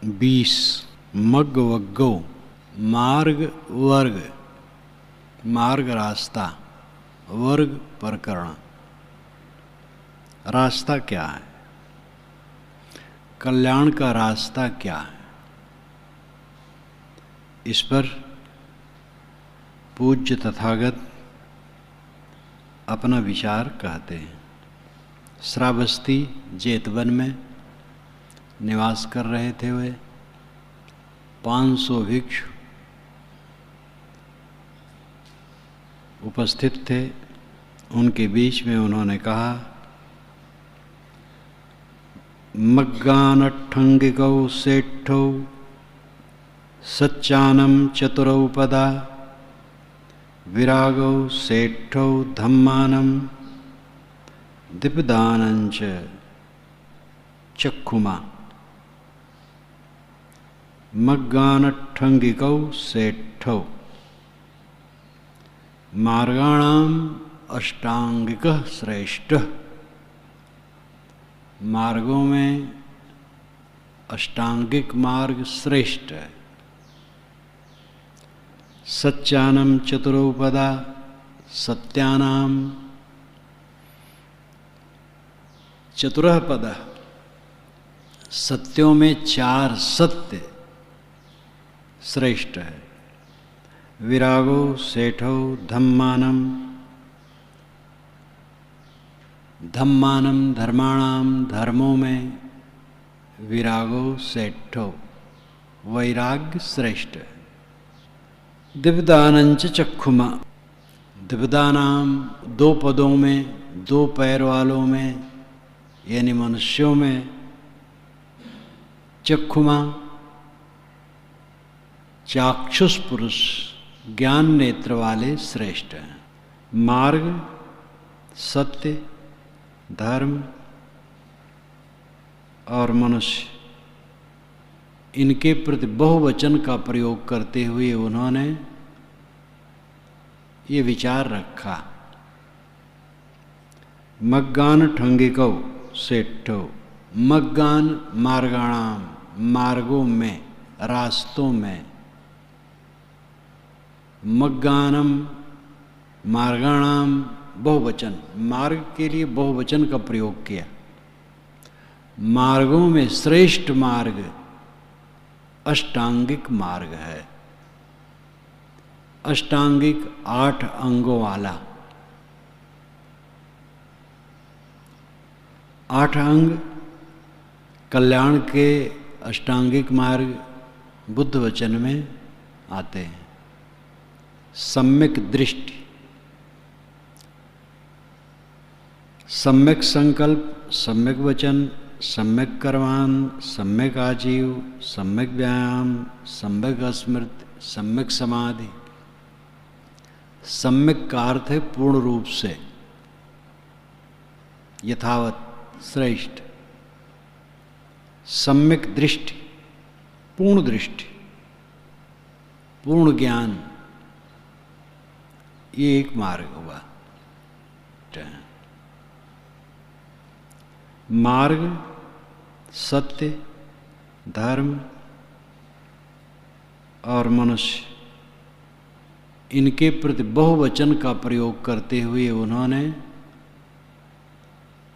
20 मग्ग वग्गो मार्ग वर्ग, मार्ग रास्ता, वर्ग प्रकरण। रास्ता क्या है? कल्याण का रास्ता क्या है? इस पर पूज्य तथागत अपना विचार कहते हैं। श्रावस्ती जेतवन में निवास कर रहे थे वे। 500 भिक्षु उपस्थित थे। उनके बीच में उन्होंने कहा, मग्गानट्ठंगिकौ सेट्ठौ सच्चानं चतुरौ पदा विरागौ सेट्ठौ धम्मानं दीपदानञ्च चक्षुमा। मग्गानट्ठंगिकौ सेट्ठौ मार्गाणाम अष्टांगिकः श्रेष्ठः। मार्गों में अष्टांगिक मार्ग श्रेष्ठ है। सत्यानम चतुरौ पदा, सत्यानाम चतुरः पदः, सत्यों में 4 सत्य श्रेष्ठ है। विरागो सेठौ धम्मानम, धम्मानम धर्माणाम, धर्मों में विरागो सेठौ, वैराग्य श्रेष्ठ है। दिव्यदानंच चक्षुमा, दिव्यदानाम 2 पदों में, 2 पैर वालों में यानी मनुष्यों में, चक्षुमा चाक्षुष पुरुष ज्ञान नेत्र वाले श्रेष्ठ हैं। मार्ग, सत्य, धर्म और मनुष्य, इनके प्रति बहुवचन का प्रयोग करते हुए उन्होंने ये विचार रखा। मग्गान ठंगिकौ सेट्ठौ, मग्गान मार्गाणाम, मार्गों में, रास्तों में। मग्गानम मार्गाणाम बहुवचन, मार्ग के लिए बहुवचन का प्रयोग किया। मार्गों में श्रेष्ठ मार्ग अष्टांगिक मार्ग है। अष्टांगिक 8 अंगों वाला। 8 अंग कल्याण के अष्टांगिक मार्ग बुद्ध वचन में आते हैं। सम्यक दृष्टि, सम्यक संकल्प, सम्यक वचन, सम्यक कर्मान, सम्यक आजीव, सम्यक व्यायाम, सम्यक स्मृति, सम्यक समाधि। सम्यक का अर्थ है पूर्ण रूप से, यथावत, श्रेष्ठ। सम्यक दृष्टि, पूर्ण दृष्टि, पूर्ण ज्ञान, ये एक मार्ग हुआ। मार्ग, सत्य, धर्म और मनुष्य, इनके प्रति बहुवचन का प्रयोग करते हुए उन्होंने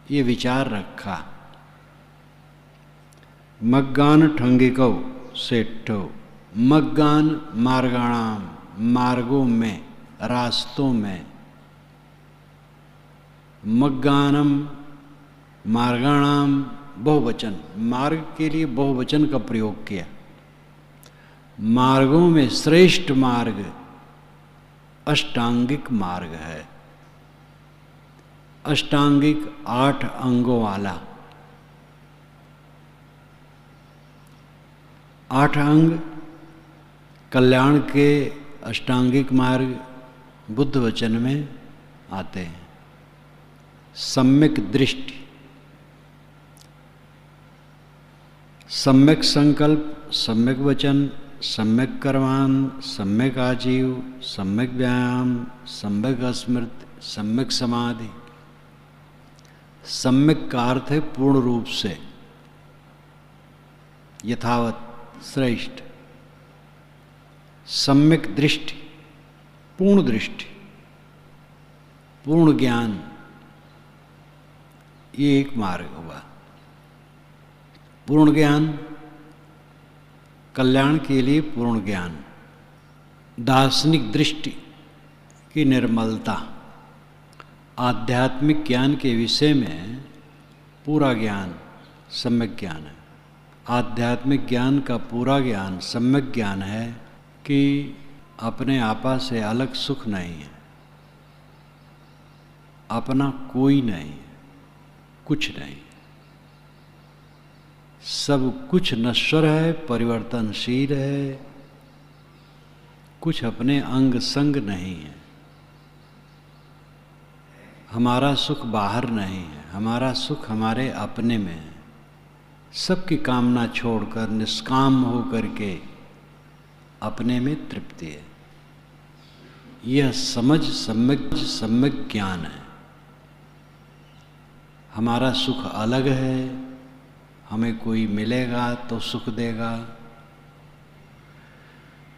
ये विचार रखा। मग्गान ठंगिकौ सेट्ठौ, मग्गान मार्गाणाम, मार्गों में, रास्तों में। मग्गानम मार्गाणाम बहुवचन, मार्ग के लिए बहुवचन का प्रयोग किया। मार्गों में श्रेष्ठ मार्ग अष्टांगिक मार्ग है। अष्टांगिक 8 अंगों वाला। 8 अंग कल्याण के अष्टांगिक मार्ग बुद्ध वचन में आते हैं। सम्यक दृष्टि, सम्यक संकल्प, सम्यक वचन, सम्यक कर्मान, सम्यक आजीव, सम्यक व्यायाम, सम्यक स्मृति, सम्यक समाधि। सम्यक का अर्थ है पूर्ण रूप से, यथावत, श्रेष्ठ। सम्यक दृष्टि, पूर्ण दृष्टि, पूर्ण ज्ञान, ये एक मार्ग हुआ। पूर्ण ज्ञान, कल्याण के लिए पूर्ण ज्ञान। दार्शनिक दृष्टि की निर्मलता, आध्यात्मिक ज्ञान के विषय में पूरा ज्ञान सम्यक ज्ञान है। आध्यात्मिक ज्ञान का पूरा ज्ञान सम्यक ज्ञान है कि अपने आपा से अलग सुख नहीं है, अपना कोई नहीं, कुछ नहीं, सब कुछ नश्वर है, परिवर्तनशील है, कुछ अपने अंग संग नहीं है। हमारा सुख बाहर नहीं है, हमारा सुख हमारे अपने में है। सबकी कामना छोड़कर निष्काम होकर के अपने में तृप्ति है। यह समझ सम्यक ज्ञान है। हमारा सुख अलग है, हमें कोई मिलेगा तो सुख देगा,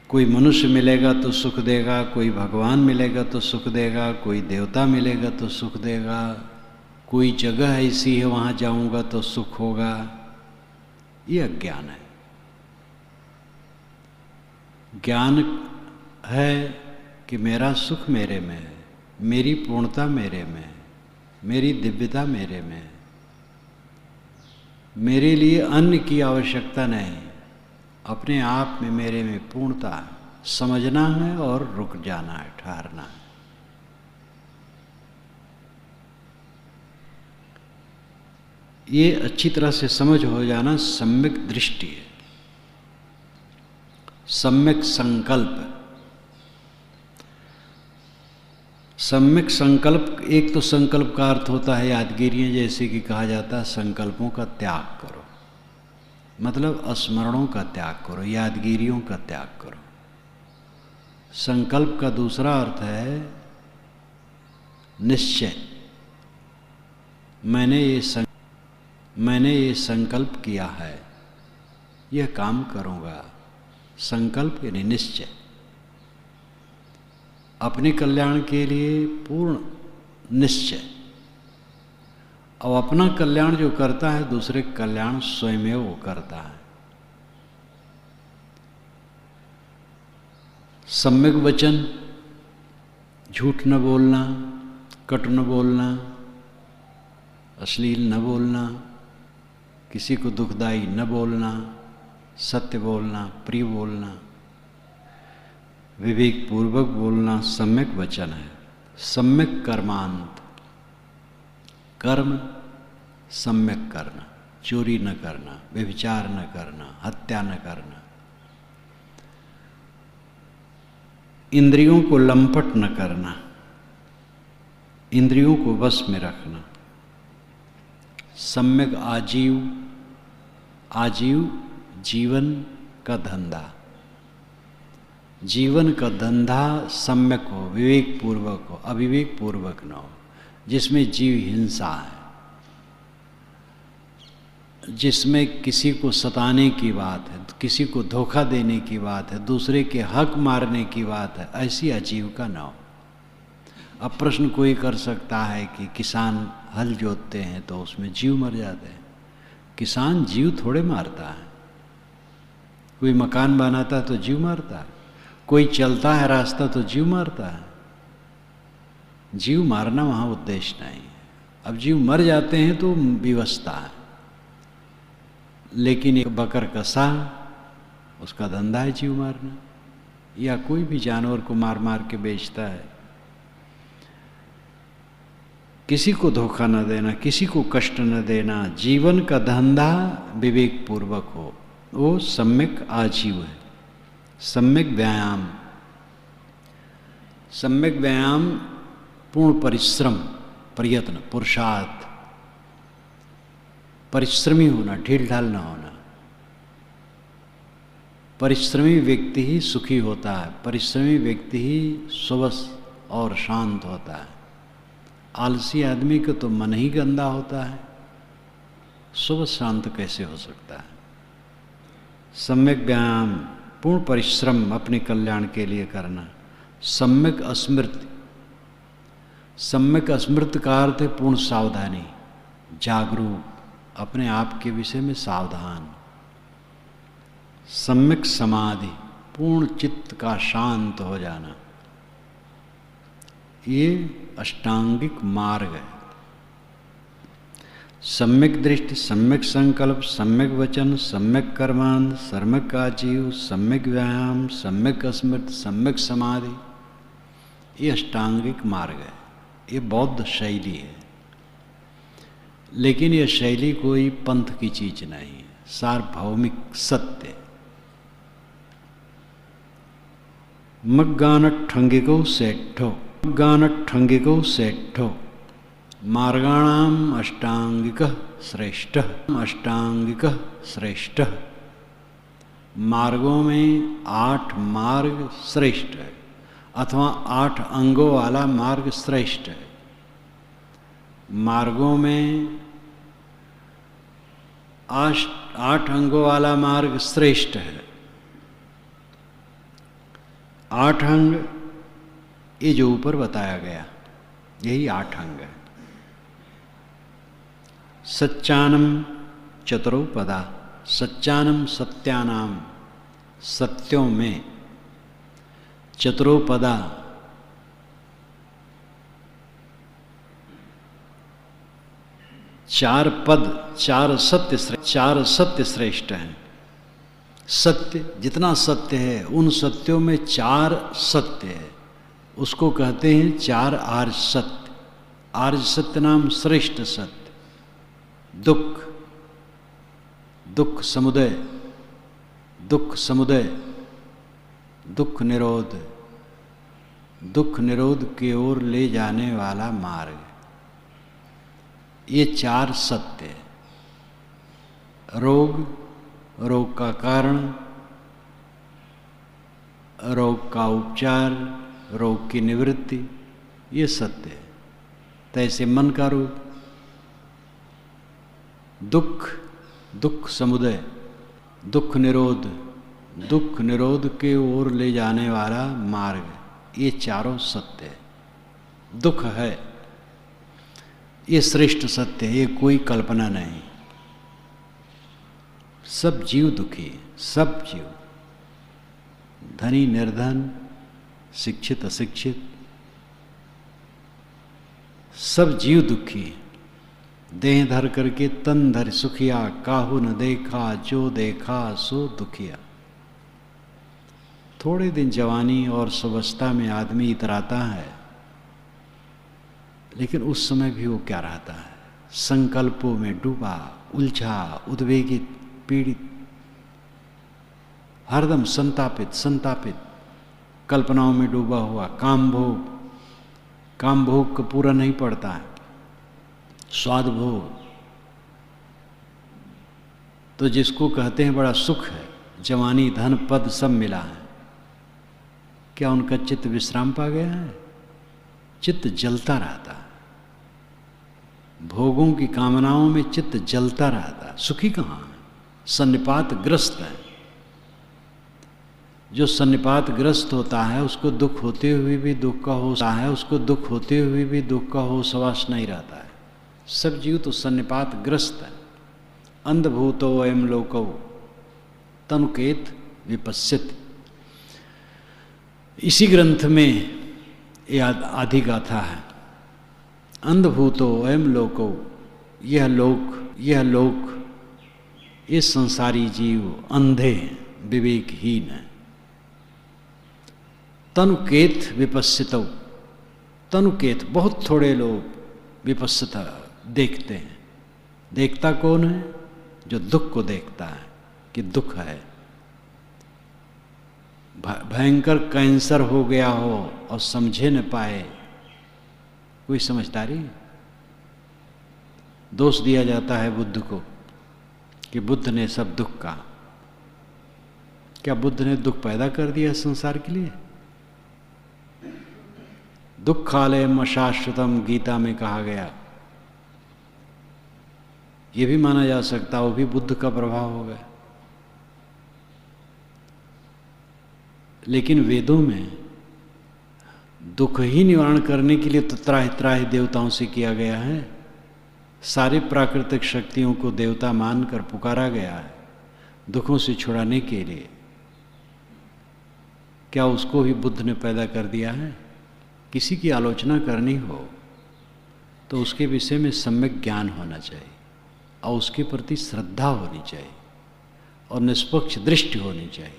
कोई मनुष्य मिलेगा तो सुख देगा, कोई भगवान मिलेगा तो सुख देगा, कोई देवता मिलेगा तो सुख देगा, कोई जगह ऐसी है वहाँ जाऊँगा तो सुख होगा। ये अज्ञान है। ज्ञान है कि मेरा सुख मेरे में है, मेरी पूर्णता मेरे में है, मेरी दिव्यता मेरे में है, मेरे लिए अन्य की आवश्यकता नहीं, अपने आप में मेरे में पूर्णता है। समझना है और रुक जाना है, ठहरना है। ये अच्छी तरह से समझ हो जाना सम्यक दृष्टि है, सम्यक संकल्प। सम्यक संकल्प, एक तो संकल्प का अर्थ होता है यादगिरियाँ, जैसे कि कहा जाता है संकल्पों का त्याग करो, मतलब स्मरणों का त्याग करो, यादगिरियों का त्याग करो। संकल्प का दूसरा अर्थ है निश्चय। मैंने ये संकल्प किया है, यह काम करूँगा। संकल्प यानी निश्चय, अपने कल्याण के लिए पूर्ण निश्चय। और अपना कल्याण जो करता है, दूसरे कल्याण स्वयं वो करता है। सम्यक वचन, झूठ न बोलना, कट न बोलना, अश्लील न बोलना, किसी को दुखदाई न बोलना, सत्य बोलना, प्रिय बोलना, विवेक पूर्वक बोलना सम्यक वचन है। सम्यक कर्मांत, कर्म सम्यक करना, चोरी न करना, व्यभिचार न करना, हत्या न करना, इंद्रियों को लंपट न करना, इंद्रियों को वश में रखना। सम्यक आजीव, आजीव जीवन का धंधा, जीवन का धंधा सम्यक हो, विवेक पूर्वक हो, अविवेक पूर्वक न हो, जिसमें जीव हिंसा है, जिसमें किसी को सताने की बात है, किसी को धोखा देने की बात है, दूसरे के हक मारने की बात है, ऐसी आजीविका न हो। अब प्रश्न कोई कर सकता है कि किसान हल जोतते हैं तो उसमें जीव मर जाते हैं। किसान जीव थोड़े मारता है। कोई मकान बनाता है तो जीव मारता है, कोई चलता है रास्ता तो जीव मारता है। जीव मारना वहाँ उद्देश्य नहीं है। अब जीव मर जाते हैं तो विवशता है, लेकिन एक बकर कसा, उसका धंधा है जीव मारना, या कोई भी जानवर को मार मार के बेचता है। किसी को धोखा न देना, किसी को कष्ट न देना, जीवन का धंधा विवेक पूर्वक हो, वो सम्यक आजीव है। सम्यक व्यायाम, सम्यक व्यायाम पूर्ण परिश्रम, प्रयत्न, पुरुषार्थ, परिश्रमी होना, ढील ढाल न होना। परिश्रमी व्यक्ति ही सुखी होता है, परिश्रमी व्यक्ति ही स्वस्थ और शांत होता है। आलसी आदमी का तो मन ही गंदा होता है, स्वस्थ शांत कैसे हो सकता है। सम्यक व्यायाम, पूर्ण परिश्रम अपने कल्याण के लिए करना। सम्यक स्मृति, सम्यक स्मृति का अर्थ है पूर्ण सावधानी, जागरूक, अपने आप के विषय में सावधान। सम्यक समाधि, पूर्ण चित्त का शांत हो जाना। ये अष्टांगिक मार्ग है। सम्यक दृष्टि, सम्यक संकल्प, सम्यक वचन, सम्यक कर्मांध, सम्यक आजीव, सम्यक व्यायाम, सम्यक स्मृति, सम्यक समाधि, ये अष्टांगिक मार्ग है। ये बौद्ध शैली है, लेकिन ये शैली कोई पंथ की चीज नहीं है, सार्वभौमिक सत्य। मग्गान ठंगिको सेठो, मग्गान ठंगिको सेठो, मार्गाणाम अष्टांगिक श्रेष्ठ, अष्टांगिक श्रेष्ठ। मार्गों में 8 मार्ग श्रेष्ठ है, अथवा 8 अंगों वाला मार्ग श्रेष्ठ है। मार्गों में 8 अंगों वाला मार्ग श्रेष्ठ है। 8 अंग, ये जो ऊपर बताया गया, यही 8 अंग है। सच्चानम चतुरो पदा, सच्चानम सत्यानाम, सत्यों में, चतुरोपदा, 4 पद, 4 सत्य श्रेष्ठ हैं। सत्य, जितना सत्य है उन सत्यों में 4 सत्य है, उसको कहते हैं 4 आर्य सत्य। आर्य सत्य नाम श्रेष्ठ सत्य। दुख, दुख समुदय, दुख समुदय, दुख निरोध, दुख निरोध की ओर ले जाने वाला मार्ग, ये 4 सत्य है। रोग, रोग का कारण, रोग का उपचार, रोग की निवृत्ति, ये सत्य है। तैसे मन का रूप, दुख, दुख समुदय, दुख निरोध, दुख निरोध के ओर ले जाने वाला मार्ग, ये चारों सत्य है। दुख है, ये श्रेष्ठ सत्य है, ये कोई कल्पना नहीं। सब जीव दुखी है, सब जीव, धनी निर्धन, शिक्षित अशिक्षित, सब जीव दुखी है। देह धर करके तन धर सुखिया, काहू न देखा जो देखा सो दुखिया। थोड़े दिन जवानी और सुवस्था में आदमी इतराता है, लेकिन उस समय भी वो क्या रहता है? संकल्पों में डूबा, उलझा, उद्वेगित, पीड़ित, हरदम संतापित संतापित, कल्पनाओं में डूबा हुआ, काम भोग, काम भोग को पूरा नहीं पड़ता है, स्वाद भोग। तो जिसको कहते हैं बड़ा सुख है, जवानी धन पद सब मिला है, क्या उनका चित्त विश्राम पा गया है? चित्त जलता रहता है, भोगों की कामनाओं में चित्त जलता रहता है। सुखी कहाँ है? सन्निपात ग्रस्त है। जो सन्निपात ग्रस्त होता है उसको दुख होते हुए भी दुख का होश है, उसको दुख होते हुए भी दुख का होश अवश्य नहीं रहता है। सब जीव तो सन्निपात ग्रस्त है। अंधभूतो अयम लोको तनुकेत विपश्यति। इसी ग्रंथ में यह आदि गाथा है। अंधभूतो अयम लोको, यह लोक, ये संसारी जीव अंधे हैं, विवेकहीन है। तनुकेत विपश्यतो, तनुकेत बहुत थोड़े लोग विपश्यता देखते हैं। देखता कौन है? जो दुख को देखता है कि दुख है। भयंकर कैंसर हो गया हो और समझे न पाए, कोई समझदारी? दोष दिया जाता है बुद्ध को कि बुद्ध ने सब दुख कहा। क्या बुद्ध ने दुख पैदा कर दिया संसार के लिए? दुखालयम अशाश्वतम गीता में कहा गया। ये भी माना जा सकता, वो भी बुद्ध का प्रभाव होगा। लेकिन वेदों में दुख ही निवारण करने के लिए तो त्राहि त्राहि देवताओं से किया गया है। सारे प्राकृतिक शक्तियों को देवता मानकर पुकारा गया है दुखों से छुड़ाने के लिए। क्या उसको ही बुद्ध ने पैदा कर दिया है? किसी की आलोचना करनी हो तो उसके विषय में सम्यक ज्ञान होना चाहिए और उसके प्रति श्रद्धा होनी चाहिए और निष्पक्ष दृष्टि होनी चाहिए,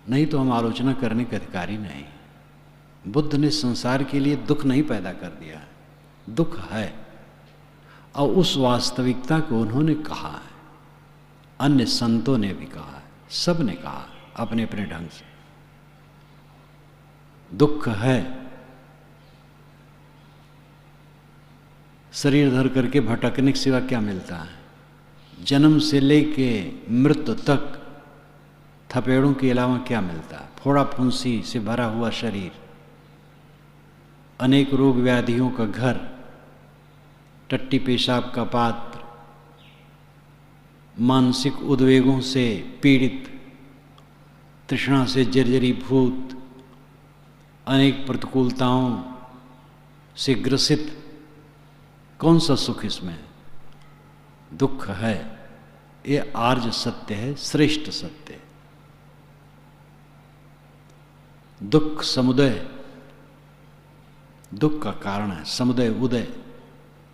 नहीं तो हम आलोचना करने के अधिकारी नहीं। बुद्ध ने संसार के लिए दुख नहीं पैदा कर दिया है, दुख है और उस वास्तविकता को उन्होंने कहा है, अन्य संतों ने भी कहा है, सब ने कहा है अपने अपने ढंग से। दुख है, शरीर धर करके भटकने के सिवा क्या मिलता है? जन्म से लेके मृत्यु तक थपेड़ों के अलावा क्या मिलता है? फोड़ा फुंसी से भरा हुआ शरीर, अनेक रोग व्याधियों का घर, टट्टी पेशाब का पात्र, मानसिक उद्वेगों से पीड़ित, तृष्णा से जर्जरीभूत, अनेक प्रतिकूलताओं से ग्रसित। कौन सा सुख इसमें? दुख है। ये आर्य सत्य है, श्रेष्ठ सत्य है। दुख समुदय, दुख का कारण है, समुदय उदय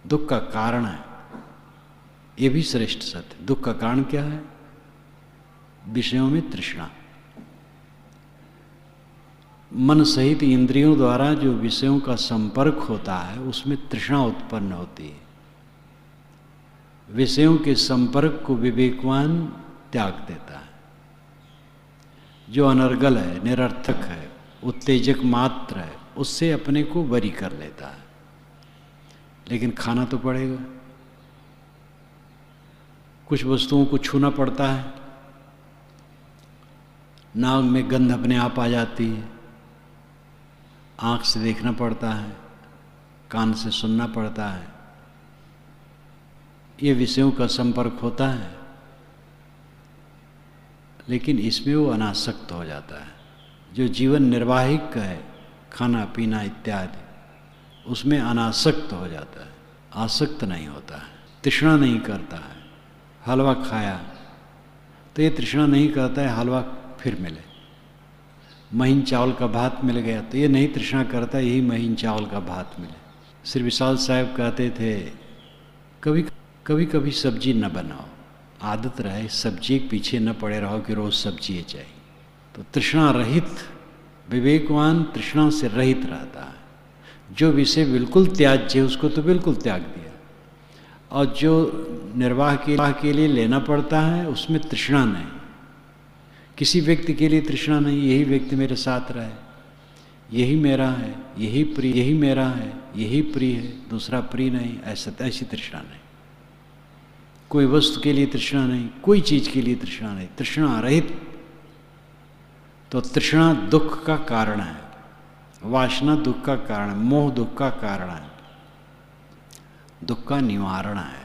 दुख का कारण है, ये भी श्रेष्ठ सत्य। दुख का कारण क्या है? विषयों में तृष्णा। मन सहित इंद्रियों द्वारा जो विषयों का संपर्क होता है उसमें तृष्णा उत्पन्न होती है। विषयों के संपर्क को विवेकवान त्याग देता है। जो अनर्गल है, निरर्थक है, उत्तेजक मात्र है, उससे अपने को बरी कर लेता है। लेकिन खाना तो पड़ेगा, कुछ वस्तुओं को छूना पड़ता है, नाक में गंध अपने आप आ जाती है, आँख से देखना पड़ता है, कान से सुनना पड़ता है, ये विषयों का संपर्क होता है। लेकिन इसमें वो अनासक्त हो जाता है। जो जीवन निर्वाहिक है, खाना पीना इत्यादि, उसमें अनासक्त हो जाता है, आसक्त नहीं होता है, तृष्णा नहीं करता है। हलवा खाया तो ये तृष्णा नहीं करता है हलवा फिर मिले। महीन चावल का भात मिल गया तो ये नहीं तृष्णा करता यही महीन चावल का भात मिले। श्री विशाल साहब कहते थे कभी कभी सब्जी न बनाओ, आदत रहे सब्जी के पीछे न पड़े रहो कि रोज़ सब्जी ही चाहिए। तो तृष्णा रहित विवेकवान तृष्णा से रहित रहता है। जो विषय बिल्कुल त्याज्य है उसको तो बिल्कुल त्याग दिया, और जो निर्वाह के लिए लेना पड़ता है उसमें तृष्णा नहीं। किसी व्यक्ति के लिए तृष्णा नहीं, यही व्यक्ति मेरे साथ रहे, यही मेरा है, यही प्रिय, यही मेरा है, यही प्रिय है, दूसरा प्रिय नहीं, ऐसी तृष्णा नहीं। कोई वस्तु के लिए तृष्णा नहीं, कोई चीज के लिए तृष्णा नहीं, तृष्णा रहित। तो तृष्णा दुख का कारण है, वासना दुख का कारण है, मोह दुख का कारण है, दुख का निवारण है।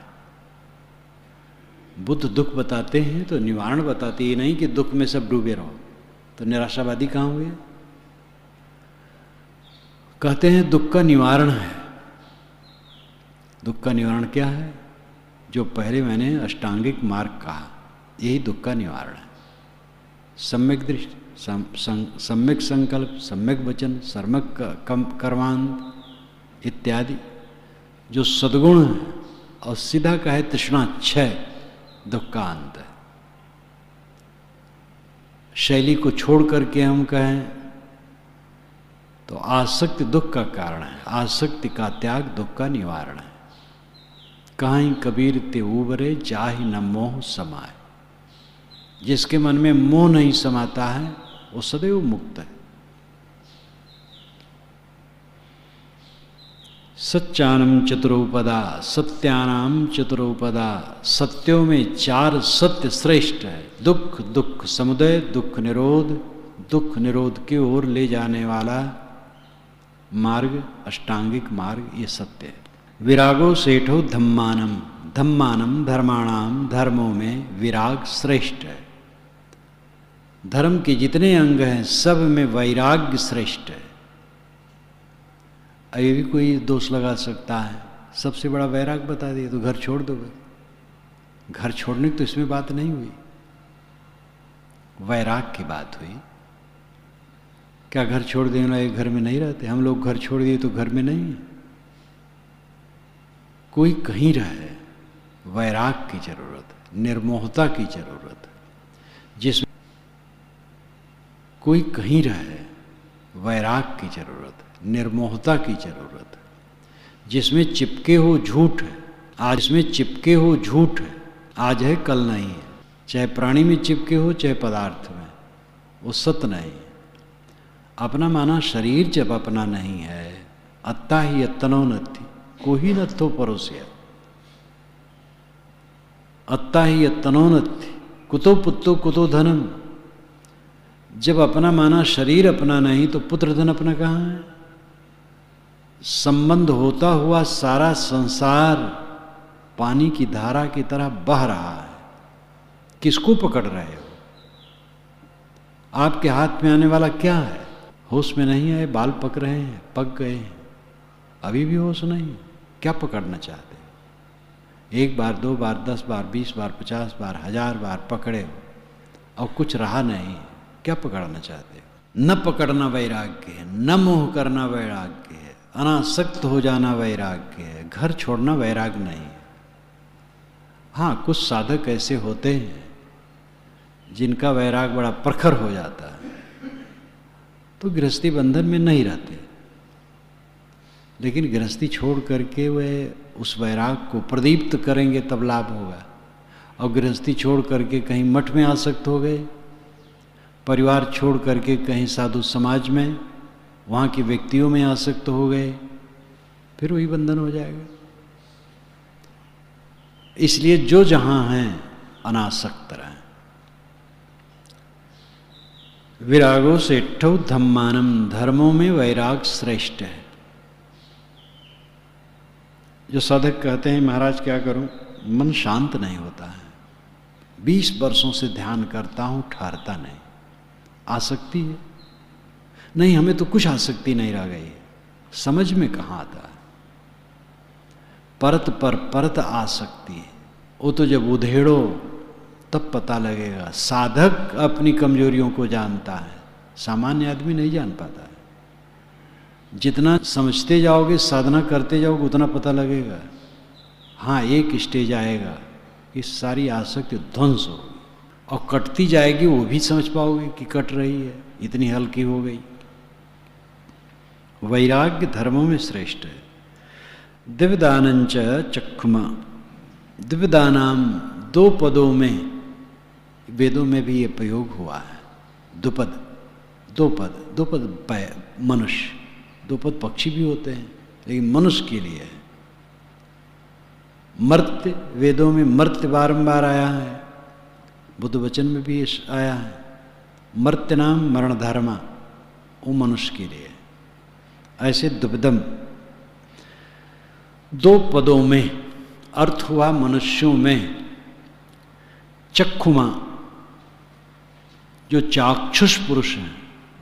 बुद्ध दुख बताते हैं तो निवारण बताते ही नहीं कि दुख में सब डूबे रहो, तो निराशावादी कहाँ हुए? कहते हैं दुख का निवारण है। दुख का निवारण क्या है? जो पहले मैंने अष्टांगिक मार्ग कहा, यही दुख का निवारण है। सम्यक दृष्टि, सम्यक संकल्प, सम्यक वचन, सम्यक कर्मांत इत्यादि जो सद्गुण है, और सीधा कहे तृष्णा क्षय, दुख का अंत है। शैली को छोड़ करके हम कहें तो आसक्ति दुख का कारण है, आसक्ति का त्याग दुख का निवारण है। कहीं कबीर ते उबरे जाहि न मोह समाए। जिसके मन में मोह नहीं समाता है वो सदैव मुक्त है। सच्चानम चतुरोपदा, सत्यानाम चतुरोपदा। सत्यों में 4 सत्य श्रेष्ठ है। दुख, दुख समुदय, दुख निरोध, दुख निरोध की ओर ले जाने वाला मार्ग, अष्टांगिक मार्ग, ये सत्य है। विरागो सेठो धम्मानम, धम्मानम धर्माणाम, धर्मों में विराग श्रेष्ठ है। धर्म के जितने अंग हैं सब में वैराग्य श्रेष्ठ है। ये भी कोई दोष लगा सकता है, सबसे बड़ा वैराग बता दिया तो घर छोड़ दोगे। घर छोड़ने की तो इसमें बात नहीं हुई, वैराग की बात हुई। क्या घर छोड़ देना, एक घर में नहीं रहते हम लोग, घर छोड़ दिए तो घर में नहीं है। कोई कहीं रहे, वैराग की जरूरत है, निर्मोहता की जरूरत है। जिसमें कोई कहीं रहे, वैराग की जरूरत है, निर्मोहता की जरूरत है। जिसमें चिपके हो झूठ है, आज में चिपके हो झूठ है, आज है कल नहीं है। चाहे प्राणी में चिपके हो चाहे पदार्थ में, वो सत्य नहीं है। अपना माना शरीर जब अपना नहीं है, अत्ता ही अत्तनो नत्थि कोही नत्थो परोसिया, अत्ता ही अत्तनो नत्थि कुतो पुत्तो कुतो धनम। जब अपना माना शरीर अपना नहीं तो पुत्र धन अपना कहाँ है। संबंध होता हुआ सारा संसार पानी की धारा की तरह बह रहा है, किसको पकड़ रहे हो। आपके हाथ में आने वाला क्या है, होश में नहीं आए, बाल पक रहे हैं, पक गए हैं, अभी भी होश नहीं, क्या पकड़ना चाहते हो। 1 बार 2 बार 10 बार 20 बार 50 बार 1000 बार पकड़े हो और कुछ रहा नहीं, क्या पकड़ना चाहते हो। न पकड़ना वैराग्य है, न मोह करना वैराग्य है, अनासक्त हो जाना वैराग्य है, घर छोड़ना वैराग्य नहीं है। हाँ, कुछ साधक ऐसे होते हैं जिनका वैराग बड़ा प्रखर हो जाता है, तो गृहस्थी बंधन में नहीं रहते, लेकिन गृहस्थी छोड़ करके वे उस वैराग को प्रदीप्त करेंगे तब लाभ होगा। और गृहस्थी छोड़ करके कहीं मठ में आसक्त हो गए, परिवार छोड़ करके कहीं साधु समाज में, वहाँ के व्यक्तियों में आसक्त हो गए, फिर वही बंधन हो जाएगा। इसलिए जो जहाँ हैं अनासक्त रहें। विरागो सेठौ धम्मानम, धर्मों में वैराग श्रेष्ठ है। जो साधक कहते हैं महाराज क्या करूं, मन शांत नहीं होता है, 20 वर्षों से ध्यान करता हूं, ठहरता नहीं। आसक्ति है नहीं, हमें तो कुछ आसक्ति नहीं रह गई, समझ में कहाँ आता है। परत पर परत आसक्ति है, वो तो जब उधेड़ो तब पता लगेगा। साधक अपनी कमजोरियों को जानता है, सामान्य आदमी नहीं जान पाता है। जितना समझते जाओगे, साधना करते जाओगे, उतना पता लगेगा। हाँ, एक स्टेज आएगा कि सारी आसक्ति ध्वंस होगी और कटती जाएगी, वो भी समझ पाओगे कि कट रही है, इतनी हल्की हो गई। वैराग्य धर्मों में श्रेष्ठ है। दिव्यदानंच चक्षुमा, दिव्यदानाम 2 पदों में वेदों में भी ये प्रयोग हुआ है। 2 पद, 2 पद, 2 पद मनुष्य, 2 पद पक्षी भी होते हैं, लेकिन मनुष्य के लिए है। मर्त्य, वेदों में मर्त्य बारंबार आया है, बुद्ध वचन में भी आया है। मर्त्य नाम मरण धर्मा, वो मनुष्य के लिए। ऐसे दुविधम 2 पदों में अर्थ हुआ मनुष्यों में। चक्षुमा, जो चाक्षुष पुरुष हैं,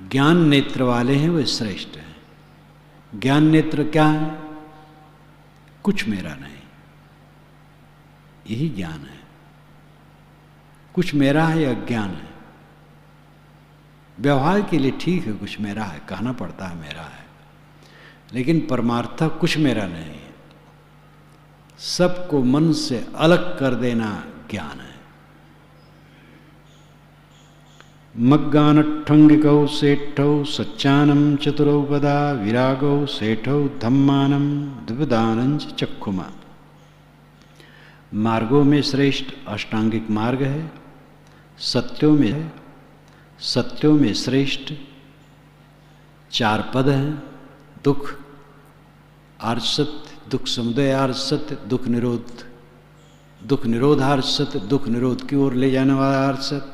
ज्ञान नेत्र वाले हैं, वे श्रेष्ठ हैं। ज्ञान नेत्र क्या है, कुछ मेरा नहीं, यही ज्ञान है। कुछ मेरा है या अज्ञान है। व्यवहार के लिए ठीक है, कुछ मेरा है, कहना पड़ता है मेरा है, लेकिन परमार्थ कुछ मेरा नहीं है। सबको मन से अलग कर देना ज्ञान है। मग्गानठंगिकौ सेठौ सच्चानम चतुरौ पदा, विरागौ सेठौ धम्मानम द्विदानंच चक्षुमा। मार्गों में श्रेष्ठ अष्टांगिक मार्ग है, सत्यों में है, सत्यों में श्रेष्ठ 4 पद हैं। दुख आर्य सत्य, दुख समुदय आर्य सत्य, दुख निरोध, दुख निरोधार्य सत्य, दुख निरोध की ओर ले जाने वाला आर्य सत्य।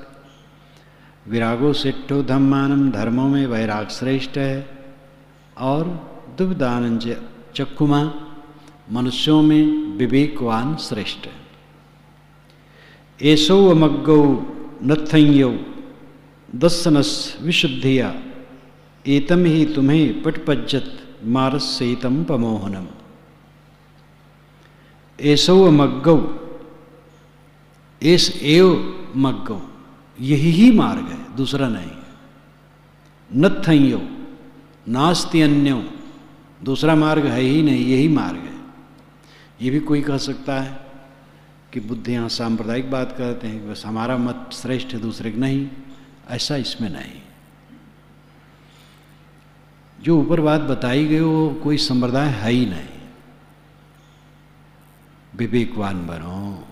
विरागो सेठो धम्मानम, धर्मों में वैराग श्रेष्ठ है। और दुविदानंच चक्षुमा, मनुष्यों में विवेकवान श्रेष्ठ है। एसो अमग्गौ नथयौ दस्सनस विशुद्धिया एतम ही तुम्हें पटपज्जत मारस्येतम पमोहनम। एसौ मग्गौ, एस एव मग्गौ, यही ही मार्ग है, दूसरा नहीं। नत्थयो नास्ति अन्यो, दूसरा मार्ग है ही नहीं, यही मार्ग है। ये भी कोई कह सकता है कि बुद्ध यहाँ सांप्रदायिक बात करते हैं, बस हमारा मत श्रेष्ठ है दूसरे का नहीं, ऐसा इसमें नहीं। जो ऊपर बात बताई गई वो कोई संप्रदाय है ही नहीं। विवेकवान बनो,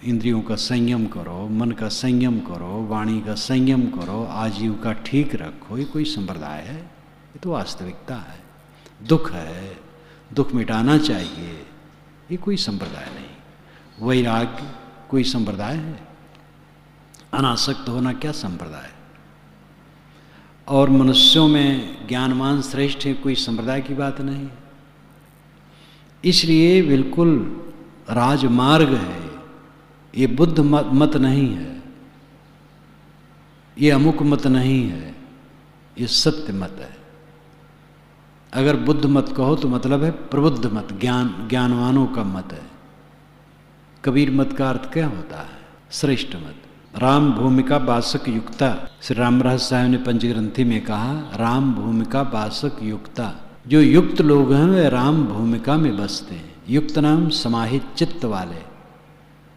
इंद्रियों का संयम करो, मन का संयम करो, वाणी का संयम करो, आजीविका ठीक रखो, ये कोई संप्रदाय है? ये तो वास्तविकता है। दुख है, दुख मिटाना चाहिए, ये कोई संप्रदाय नहीं। वैराग्य कोई संप्रदाय है? अनासक्त होना क्या संप्रदाय? और मनुष्यों में ज्ञानवान श्रेष्ठ है, कोई संप्रदाय की बात नहीं। इसलिए बिल्कुल राजमार्ग है, ये बुद्ध मत नहीं है, ये अमुक मत नहीं है, ये सत्य मत है। अगर बुद्ध मत कहो तो मतलब है प्रबुद्ध मत, ज्ञानवानों का मत है। कबीर मत का अर्थ क्या होता है? श्रेष्ठ मत। राम भूमिका बासक युक्ता, श्री रामराज साहब ने पंचग्रंथी में कहा, राम भूमिका बासक युक्ता। जो युक्त लोग हैं वे राम भूमिका में बसते हैं। युक्त नाम समाहित चित्त वाले,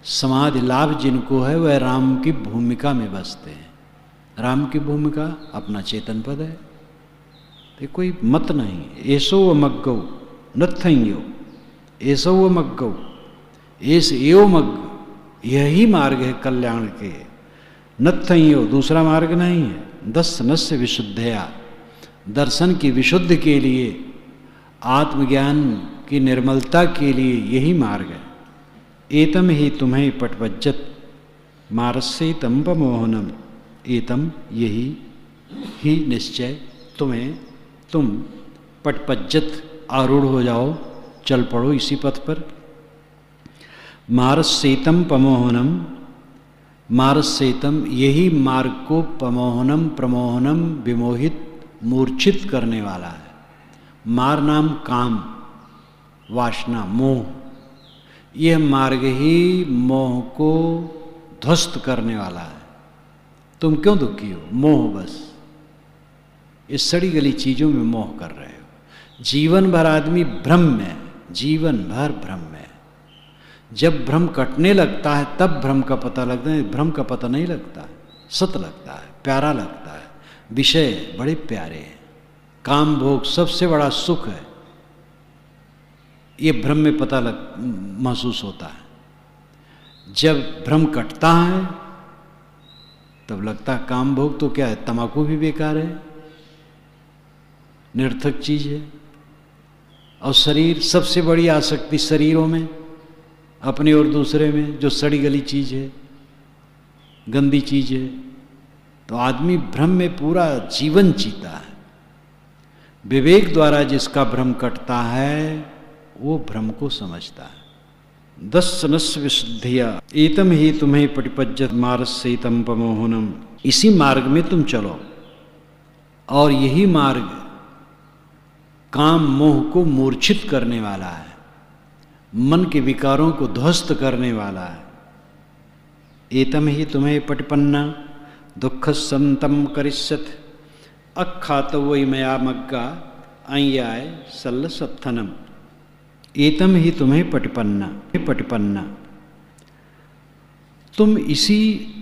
समाधि लाभ जिनको है वह राम की भूमिका में बसते हैं। राम की भूमिका अपना चेतन पद है, तो कोई मत नहीं। ऐसो व मग्गौ नत्थयो, ऐसो व मग्गौ, एस एव मग्ग, यही मार्ग है कल्याण के। नत्थयो, दूसरा मार्ग नहीं है। दस्सनस्य विशुद्धया, दर्शन की विशुद्ध के लिए, आत्मज्ञान की निर्मलता के लिए यही मार्ग है। एतम ही तुम्हें पटपज्जत मारस्येतम पमोहनम, एतम यही ही निश्चय तुम्हें, तुम पटपज्जत आरूढ़ हो जाओ, चल पड़ो इसी पथ पर। मारस्येतम पमोहनम, मारस्येतम यही मार्ग को पमोहनम प्रमोहनम विमोहित मूर्छित करने वाला है। मार नाम काम, वासना, मोह, यह मार्ग ही मोह को ध्वस्त करने वाला है। तुम क्यों दुखी हो? मोह, बस इस सड़ी गली चीजों में मोह कर रहे हो। जीवन भर आदमी भ्रम में, जीवन भर भ्रम में। जब भ्रम कटने लगता है तब भ्रम का पता लगता है, भ्रम का पता नहीं लगता, सत लगता है, प्यारा लगता है, विषय बड़े प्यारे हैं, काम भोग सबसे बड़ा सुख है, ये भ्रम में पता महसूस होता है। जब भ्रम कटता है तब लगता है काम भोग तो क्या है, तम्बाकू भी बेकार है, निरर्थक चीज है। और शरीर, सबसे बड़ी आसक्ति शरीरों में, अपने और दूसरे में, जो सड़ी गली चीज है, गंदी चीज है। तो आदमी भ्रम में पूरा जीवन जीता है। विवेक द्वारा जिसका भ्रम कटता है वो भ्रम को समझता है। दस्सनस्य विशुद्धिया एतम ही तुम्हें पटिपज्जत मारस्येतम पमोहनम, इसी मार्ग में तुम चलो। और यही मार्ग काम मोह को मूर्छित करने वाला है, मन के विकारों को ध्वस्त करने वाला है। एतम ही तुम्हें पटिपन्ना दुख संतम करिष्यत, अखातो वही मया मग्गा अय्याय सल्ल सत्थनम। एतम ही तुम्हें पटिपन्ना, पटिपन्ना, तुम इसी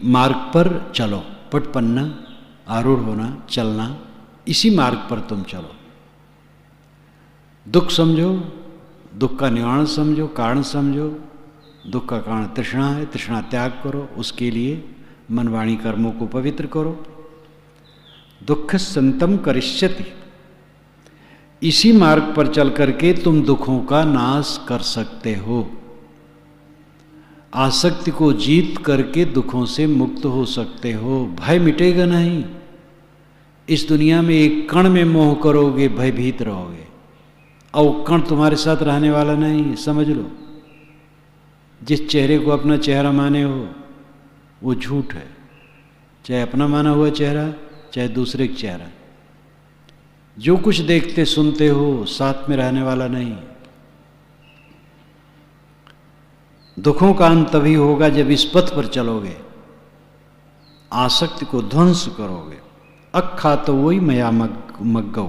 मार्ग पर चलो। पटपन्ना, आरूढ़ होना, चलना, इसी मार्ग पर तुम चलो। दुख समझो, दुख का निवारण समझो, कारण समझो। दुख का कारण तृष्णा है, तृष्णा त्याग करो, उसके लिए मन वाणी कर्मों को पवित्र करो। दुख संतम करिष्यति, इसी मार्ग पर चल करके तुम दुखों का नाश कर सकते हो। आसक्ति को जीत करके दुखों से मुक्त हो सकते हो। भय मिटेगा नहीं। इस दुनिया में एक कण में मोह करोगे, भयभीत रहोगे, और कण तुम्हारे साथ रहने वाला नहीं, समझ लो। जिस चेहरे को अपना चेहरा माने हो वो झूठ है। चाहे अपना माना हुआ चेहरा, चाहे दूसरे का चेहरा। जो कुछ देखते सुनते हो साथ में रहने वाला नहीं। दुखों का अंत तभी होगा जब इस पथ पर चलोगे, आसक्ति को ध्वंस करोगे। अख्खा तो वही मया मग्गौ।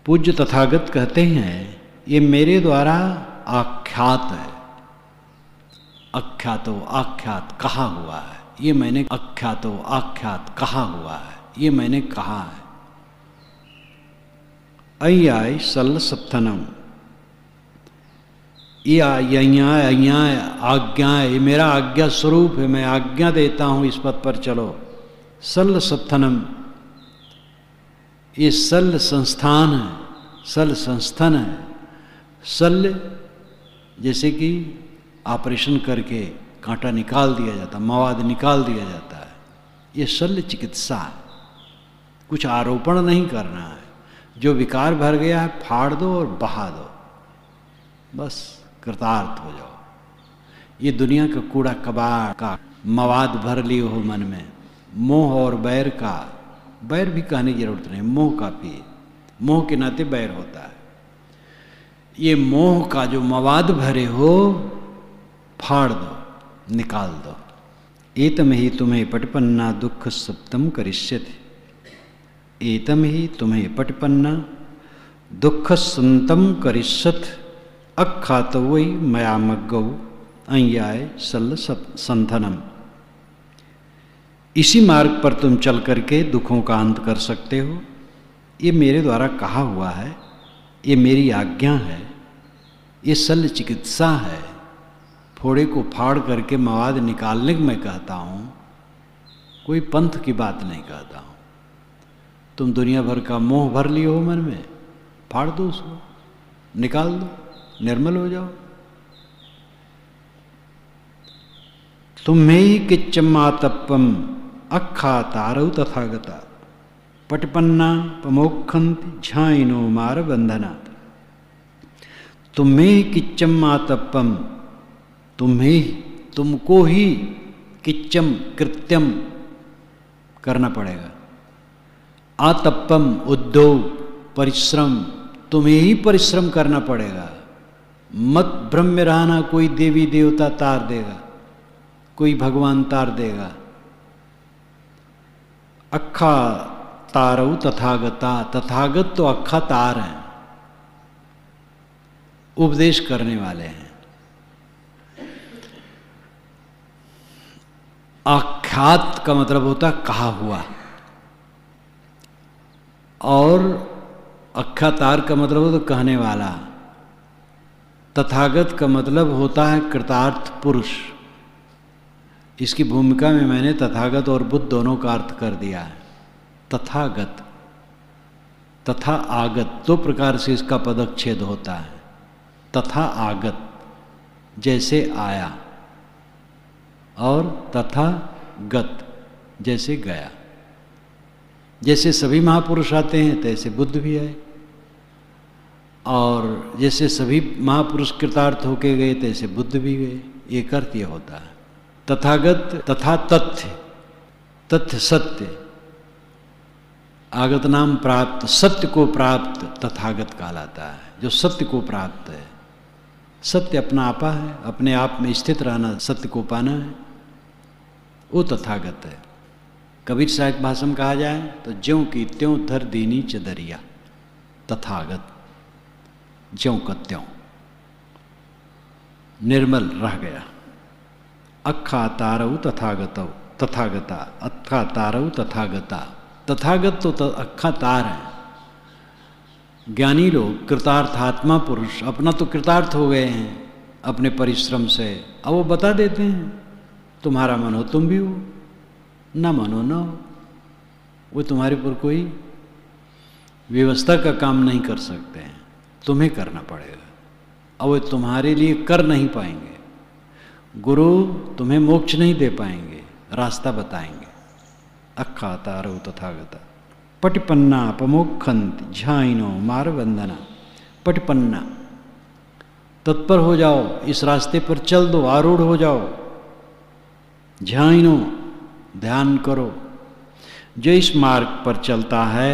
पूज्य तथागत कहते हैं ये मेरे द्वारा आख्यात है। अख्यातो आख्यात कहा हुआ है, ये मैंने आख्यातो आख्यात कहा हुआ है, ये मैंने कहा है। अय्याय सल सप्तनम, ये आज्ञा है, ये मेरा आज्ञा स्वरूप है, मैं आज्ञा देता हूं इस पथ पर चलो। सल सप्तनम, ये सल संस्थान है, सल संस्थान है। सल जैसे कि ऑपरेशन करके कांटा निकाल दिया जाता, मवाद निकाल दिया जाता है, ये शल्य चिकित्सा है। कुछ आरोपण नहीं करना है, जो विकार भर गया है फाड़ दो और बहा दो, बस कृतार्थ हो जाओ। ये दुनिया का कूड़ा कबाड़ का मवाद भर लिए हो मन में, मोह और बैर का, बैर भी कहने की जरूरत नहीं, मोह काफी है, मोह के नाते बैर होता है। ये मोह का जो मवाद भरे हो फाड़ दो, निकाल दो। एतम ही तुम्हें पटपन्ना दुख सप्तम करिष्यति, एतम ही तुम्हें पटपन्ना दुख संतम करिष्यत। अख्खातो वही मया मग्गौ अय्याय सल संथनम। इसी मार्ग पर तुम चल करके दुखों का अंत कर सकते हो। ये मेरे द्वारा कहा हुआ है, ये मेरी आज्ञा है, ये शल्य चिकित्सा है। फोड़े को फाड़ करके मवाद निकालने को मैं कहता हूँ, कोई पंथ की बात नहीं कहता हूँ। तुम दुनिया भर का मोह भर लिए हो मन में, फाड़ दो उसको, निकाल दो, निर्मल हो जाओ। तुम्हें ही किच्चमातप्पम अख्खा तारौ तथागता पटपन्ना पमोक्षन्ति झाइनो मार बंधनात्। तुम्हें ही किच्चमातप्पम, तुम्हें, तुमको ही किच्चम कृत्यम करना पड़ेगा। आतप्पम उद्योग परिश्रम, तुम्हें ही परिश्रम करना पड़ेगा। मत भ्रम में रहना कोई देवी देवता तार देगा, कोई भगवान तार देगा। अख्खा तारौ तथागता, तथागत तो अख्खा तार हैं, उपदेश करने वाले हैं। आख्यात का मतलब होता कहा हुआ, और अख्यातार का मतलब होता कहने वाला। तथागत का मतलब होता है कृतार्थ पुरुष। इसकी भूमिका में मैंने तथागत और बुद्ध दोनों का अर्थ कर दिया है। तथागत, तथा आगत, दो प्रकार से इसका पदच्छेद होता है। तथा आगत जैसे आया, और तथा गत जैसे गया। जैसे सभी महापुरुष आते हैं तैसे बुद्ध भी आए, और जैसे सभी महापुरुष कृतार्थ होके गए तैसे बुद्ध भी गए। एक अर्थ ये होता है। तथागत तथा तथ्य, तथ्य सत्य, आगत नाम प्राप्त, सत्य को प्राप्त तथागत कहलाता है। जो सत्य को प्राप्त है, सत्य अपना आपा है, अपने आप में स्थित रहना, सत्य को पाना है, वो तथागत है। कबीर साहिब भाषा में कहा जाए तो ज्यों की त्यों धर दीनी चदरिया, तथागत ज्यों का त्यों निर्मल रह गया। अख्खा तारौ तथागतौ, तथागता, अख्खा तारौ तथागता। तथागत तो अख्खा तार है। ज्ञानी लोग कृतार्थात्मा पुरुष अपना तो कृतार्थ हो गए हैं अपने परिश्रम से। अब वो बता देते हैं तुम्हारा मन हो तुम भी हो, ना मानो ना हो। वो तुम्हारे पर कोई व्यवस्था का काम नहीं कर सकते हैं, तुम्हें करना पड़ेगा। अब वो तुम्हारे लिए कर नहीं पाएंगे। गुरु तुम्हें मोक्ष नहीं दे पाएंगे, रास्ता बताएंगे। अख्खा तारौ तथागता पटिपन्ना पमोक्षन्ति झाइनो मार बंधना। पटिपन्ना, तत्पर हो जाओ, इस रास्ते पर चल दो, आरूढ़ हो जाओ। झाइनो ध्यान करो। जो इस मार्ग पर चलता है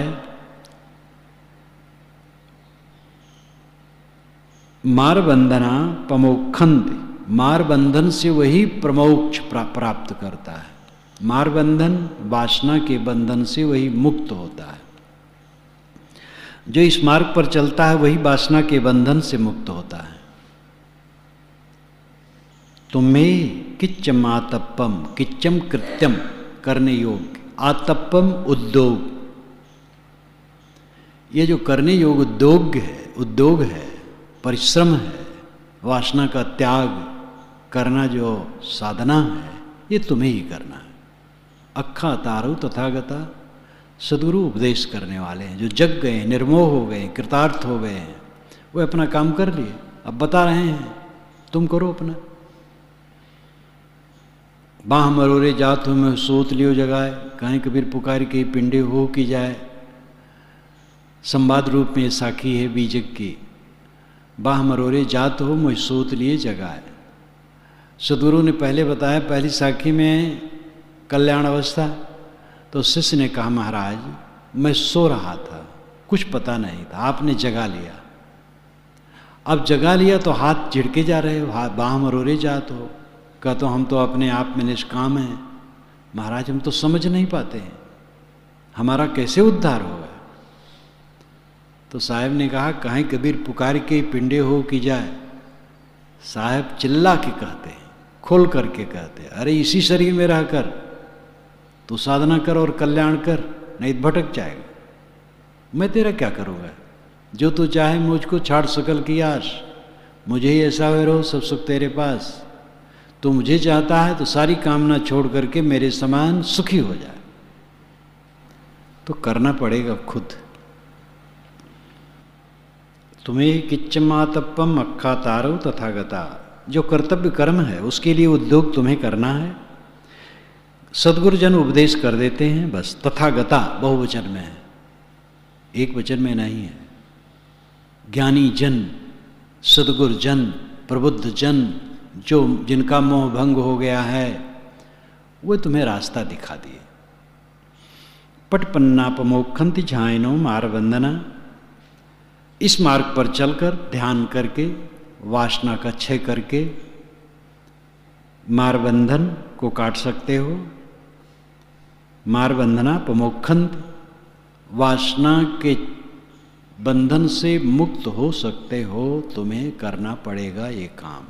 मार बंधना प्रमोक्षन्ति, मार बंधन से वही प्रमोक्ष प्राप्त करता है। मार बंधन वासना के बंधन से वही मुक्त होता है। जो इस मार्ग पर चलता है वही वासना के बंधन से मुक्त होता है। तुम्हें किच्चम आतप्पम, किच्चम कृत्यम करने योग्य, आतप्पम उद्योग। ये जो करने योग्य उद्योग है, परिश्रम है, वासना का त्याग करना जो साधना है, ये तुम्हें ही करना है। अक्खा तारु तथागता, सद्गुरु उपदेश करने वाले हैं, जो जग गए, निर्मोह हो गए, कृतार्थ हो गए हैं, वो अपना काम कर लिए, अब बता रहे हैं तुम करो अपना। बाह मरोरे जात हो में सोत लियो जगाए, कहीं कबीर पुकार के पिंडे हो की जाए। संवाद रूप में साखी है बीजक की। बाह मरोरे जात हो मुझ सोत लिए जगाए। सदगुरु ने पहले बताया, पहली साखी में कल्याण अवस्था, तो शिष्य ने कहा महाराज मैं सो रहा था, कुछ पता नहीं था, आपने जगा लिया। अब जगा लिया तो हाथ झिड़के जा रहे हो, बाह मरोरे जात हो, कहा तो हम तो अपने आप में निष्काम हैं महाराज, हम तो समझ नहीं पाते हैं, हमारा कैसे उद्धार होगा। तो साहब ने कहा कहीं कबीर पुकार के पिंडे हो की जाए। साहब चिल्ला के कहते हैं, खोल करके कहते हैं, अरे इसी शरीर में रहकर तू साधना कर और कल्याण कर, नहीं भटक जाएगा। मैं तेरा क्या करूँगा, जो तू चाहे मुझको छाड़ सकल की आश, मुझे ही ऐसा हुए रहो सब सुख तेरे पास। तू मुझे चाहता है तो सारी कामना छोड़ करके मेरे समान सुखी हो जाए, तो करना पड़ेगा खुद। तुम्हें किच्चमातप्पम अक्खा तारो तथागता, जो कर्तव्य कर्म है उसके लिए उद्योग तुम्हें करना है। सद्गुरुजन उपदेश कर देते हैं बस। तथागता बहुवचन में है, एक वचन में नहीं है। ज्ञानी जन, सद्गुरुजन, प्रबुद्ध जन, जो जिनका मोह भंग हो गया है, वो तुम्हें रास्ता दिखा दिए। पटपन्नापमोक्षन्ति झायनो मारबंधना, इस मार्ग पर चलकर ध्यान करके वासना का क्षय करके मारबंधन को काट सकते हो। मारबंधना प्रमोक्षन्ति, वासना के बंधन से मुक्त हो सकते हो। तुम्हें करना पड़ेगा ये काम।